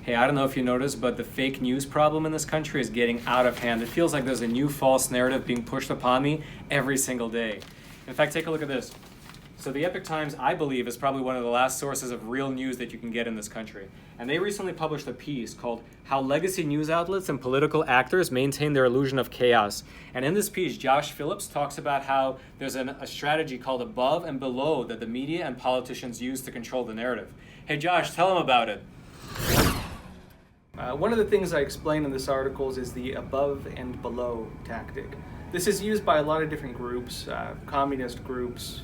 Hey, I don't know if you noticed, but the fake news problem in this country is getting out of hand. It feels like there's a new false narrative being pushed upon me every single day. In fact, take a look at this. So the Epoch Times, I believe, is probably one of the last sources of real news that you can get in this country. And they recently published a piece called How Legacy News Outlets and Political Actors Maintain Their Illusion of Chaos. And in this piece, Josh Phillips talks about how there's a strategy called above and below that the media and politicians use to control the narrative. Hey Josh, tell them about it. One of the things I explain in this article is the above and below tactic. This is used by a lot of different groups, communist groups,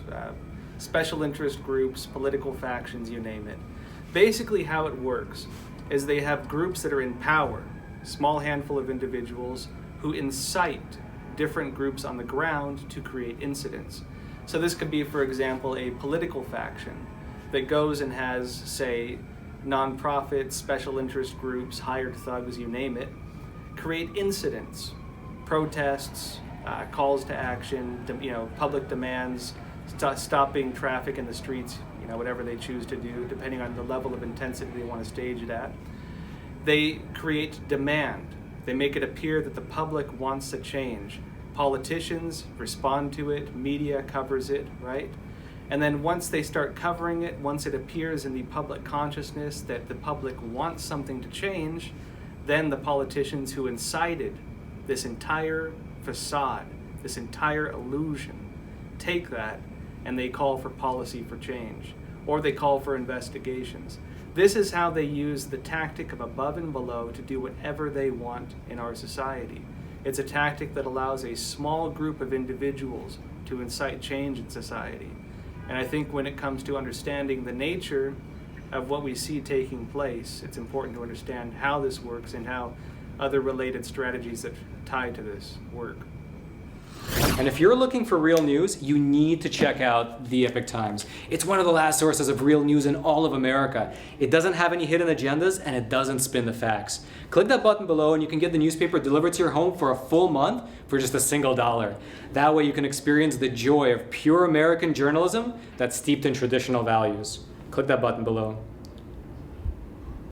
special interest groups, political factions, you name it. Basically how it works is they have groups that are in power, small handful of individuals who incite different groups on the ground to create incidents. So this could be, for example, a political faction that goes and has, say, nonprofits, special interest groups, hired thugs, you name it, create incidents, protests, calls to action, public demands, stopping traffic in the streets, whatever they choose to do, depending on the level of intensity they want to stage it at. They create demand. They make it appear that the public wants a change. Politicians respond to it, media covers it, right? And then once they start covering it, once it appears in the public consciousness that the public wants something to change, then the politicians who incited this entire facade, this entire illusion, take that and they call for policy for change, or they call for investigations. This is how they use the tactic of above and below to do whatever they want in our society. It's a tactic that allows a small group of individuals to incite change in society. And I think when it comes to understanding the nature of what we see taking place, it's important to understand how this works and how other related strategies that tie to this work. And if you're looking for real news, you need to check out the Epoch Times. It's one of the last sources of real news in all of America. It doesn't have any hidden agendas and it doesn't spin the facts. Click that button below and you can get the newspaper delivered to your home for a full month for just $1. That way you can experience the joy of pure American journalism that's steeped in traditional values. Click that button below.